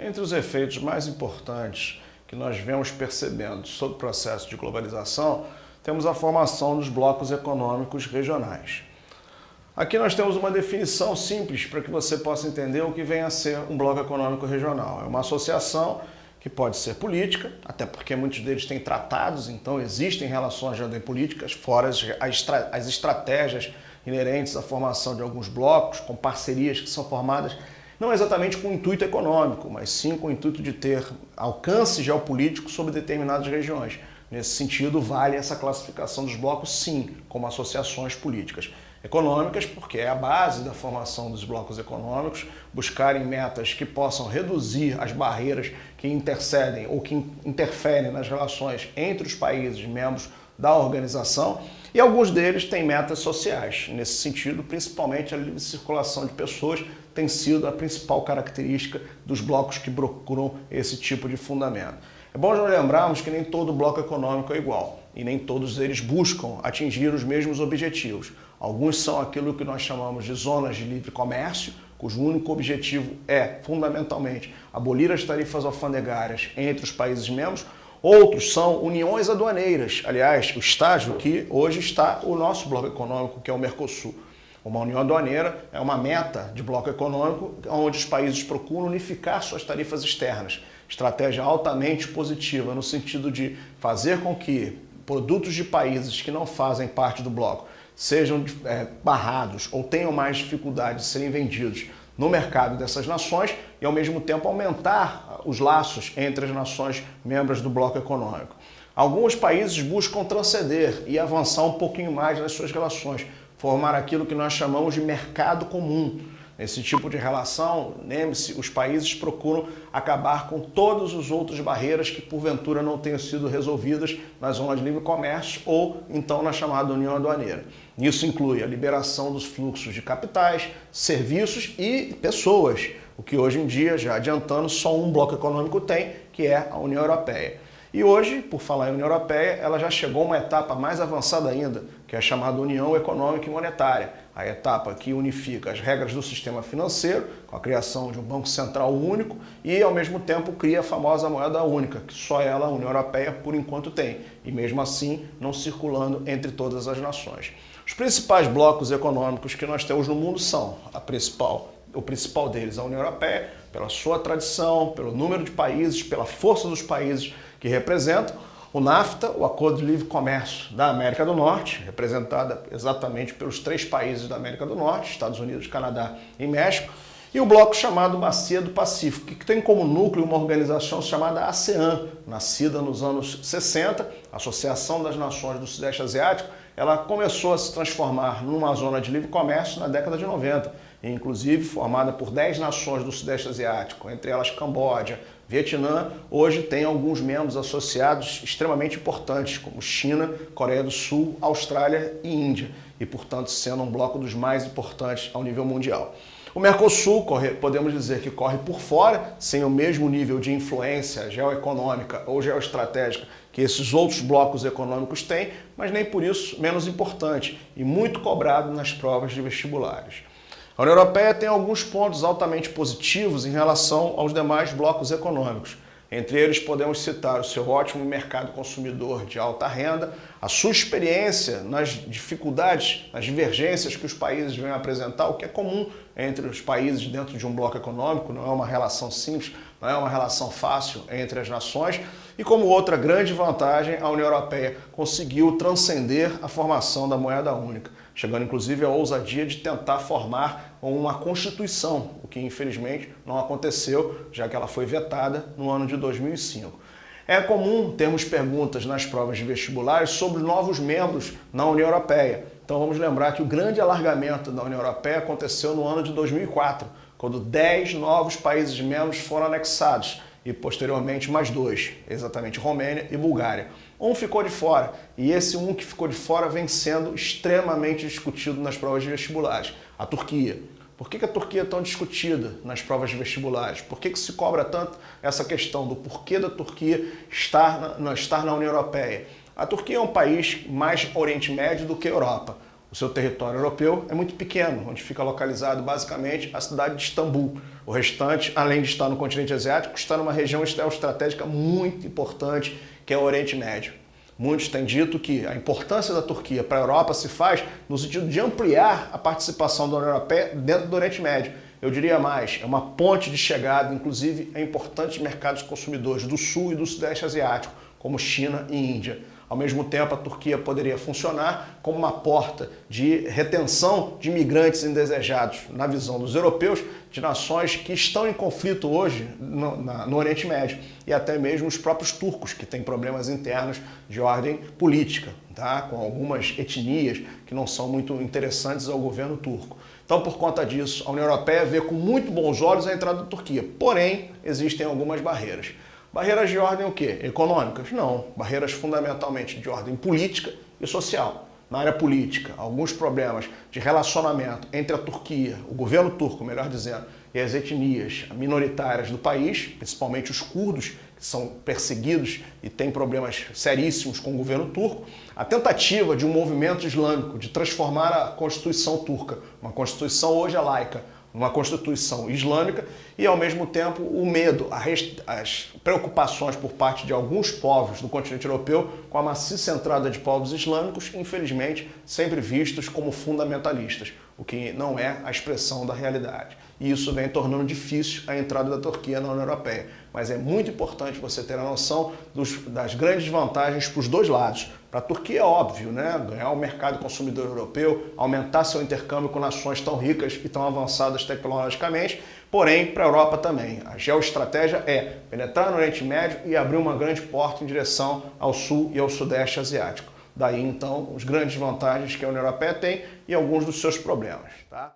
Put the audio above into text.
Entre os efeitos mais importantes que nós vemos percebendo sobre o processo de globalização, temos a formação dos blocos econômicos regionais. Aqui nós temos uma definição simples para que você possa entender o que vem a ser um bloco econômico regional. É uma associação que pode ser política, até porque muitos deles têm tratados, então existem relações geopolíticas, fora as estratégias inerentes à formação de alguns blocos, com parcerias que são formadas não exatamente com o intuito econômico, mas sim com o intuito de ter alcance geopolítico sobre determinadas regiões. Nesse sentido, vale essa classificação dos blocos, sim, como associações políticas. Econômicas, porque é a base da formação dos blocos econômicos, buscarem metas que possam reduzir as barreiras que intercedem ou que interferem nas relações entre os países membros da organização, e alguns deles têm metas sociais. Nesse sentido, principalmente a livre circulação de pessoas tem sido a principal característica dos blocos que procuram esse tipo de fundamento. É bom já lembrarmos que nem todo bloco econômico é igual e nem todos eles buscam atingir os mesmos objetivos. Alguns são aquilo que nós chamamos de zonas de livre comércio, cujo único objetivo é, fundamentalmente, abolir as tarifas alfandegárias entre os países membros. Outros são uniões aduaneiras, aliás, o estágio que hoje está o nosso bloco econômico, que é o Mercosul. Uma união aduaneira é uma meta de bloco econômico onde os países procuram unificar suas tarifas externas. Estratégia altamente positiva no sentido de fazer com que produtos de países que não fazem parte do bloco sejam barrados ou tenham mais dificuldade de serem vendidos no mercado dessas nações e, ao mesmo tempo, aumentar os laços entre as nações membros do bloco econômico. Alguns países buscam transcender e avançar um pouquinho mais nas suas relações, formar aquilo que nós chamamos de mercado comum. Nesse tipo de relação, lembre-se, os países procuram acabar com todas as outras barreiras que, porventura, não tenham sido resolvidas na zona de livre comércio ou, então, na chamada União Aduaneira. Isso inclui a liberação dos fluxos de capitais, serviços e pessoas, o que hoje em dia, já adiantando, só um bloco econômico tem, que é a União Europeia. E hoje, por falar em União Europeia, ela já chegou a uma etapa mais avançada ainda, que é a chamada União Econômica e Monetária, a etapa que unifica as regras do sistema financeiro, com a criação de um Banco Central único e, ao mesmo tempo, cria a famosa moeda única, que só ela, a União Europeia, por enquanto tem, e mesmo assim não circulando entre todas as nações. Os principais blocos econômicos que nós temos no mundo são o principal deles, a União Europeia, pela sua tradição, pelo número de países, pela força dos países que representam, o NAFTA, o Acordo de Livre Comércio da América do Norte, representada exatamente pelos 3 países da América do Norte, Estados Unidos, Canadá e México, e o bloco chamado Bacia do Pacífico, que tem como núcleo uma organização chamada ASEAN, nascida nos anos 60, Associação das Nações do Sudeste Asiático. Ela começou a se transformar numa zona de livre comércio na década de 90, e inclusive formada por 10 nações do Sudeste Asiático, entre elas Camboja, Vietnã. Hoje tem alguns membros associados extremamente importantes, como China, Coreia do Sul, Austrália e Índia, e, portanto, sendo um bloco dos mais importantes ao nível mundial. O Mercosul, podemos dizer que corre por fora, sem o mesmo nível de influência geoeconômica ou geoestratégica que esses outros blocos econômicos têm, mas nem por isso menos importante e muito cobrado nas provas de vestibulares. A União Europeia tem alguns pontos altamente positivos em relação aos demais blocos econômicos. Entre eles podemos citar o seu ótimo mercado consumidor de alta renda, a sua experiência nas dificuldades, nas divergências que os países vêm apresentar, o que é comum entre os países dentro de um bloco econômico, não é uma relação simples, não é uma relação fácil entre as nações. E como outra grande vantagem, a União Europeia conseguiu transcender a formação da moeda única, chegando inclusive à ousadia de tentar formar uma Constituição, o que infelizmente não aconteceu, já que ela foi vetada no ano de 2005. É comum termos perguntas nas provas de vestibulares sobre novos membros na União Europeia. Então vamos lembrar que o grande alargamento da União Europeia aconteceu no ano de 2004, quando 10 novos países membros foram anexados e posteriormente mais 2, exatamente Romênia e Bulgária. Um ficou de fora, e esse um que ficou de fora vem sendo extremamente discutido nas provas de vestibulares, a Turquia. Por que a Turquia é tão discutida nas provas de vestibulares? Por que se cobra tanto essa questão do porquê da Turquia estar na União Europeia? A Turquia é um país mais Oriente Médio do que Europa. O seu território europeu é muito pequeno, onde fica localizado basicamente a cidade de Istambul. O restante, além de estar no continente asiático, está numa região estratégica muito importante, que é o Oriente Médio. Muitos têm dito que a importância da Turquia para a Europa se faz no sentido de ampliar a participação da União Europeia dentro do Oriente Médio. Eu diria mais, é uma ponte de chegada, inclusive, a importantes mercados consumidores do Sul e do Sudeste Asiático, como China e Índia. Ao mesmo tempo, a Turquia poderia funcionar como uma porta de retenção de imigrantes indesejados, na visão dos europeus, de nações que estão em conflito hoje no Oriente Médio, e até mesmo os próprios turcos, que têm problemas internos de ordem política, tá? Com algumas etnias que não são muito interessantes ao governo turco. Então, por conta disso, a União Europeia vê com muito bons olhos a entrada da Turquia, porém, existem algumas barreiras. Barreiras de ordem o quê? Econômicas? Não. Barreiras fundamentalmente de ordem política e social. Na área política, alguns problemas de relacionamento entre a Turquia, o governo turco, melhor dizendo, e as etnias minoritárias do país, principalmente os curdos, que são perseguidos e têm problemas seríssimos com o governo turco. A tentativa de um movimento islâmico de transformar a Constituição turca, uma Constituição hoje laica, uma Constituição islâmica, e ao mesmo tempo o medo, as preocupações por parte de alguns povos do continente europeu com a maciça entrada de povos islâmicos, infelizmente sempre vistos como fundamentalistas, o que não é a expressão da realidade. E isso vem tornando difícil a entrada da Turquia na União Europeia. Mas é muito importante você ter a noção das grandes vantagens para os dois lados. Para a Turquia é óbvio, né? Ganhar o mercado consumidor europeu, aumentar seu intercâmbio com nações tão ricas e tão avançadas tecnologicamente, porém para a Europa também. A geoestratégia é penetrar no Oriente Médio e abrir uma grande porta em direção ao Sul e ao Sudeste Asiático. Daí então as grandes vantagens que a União Europeia tem e alguns dos seus problemas, tá?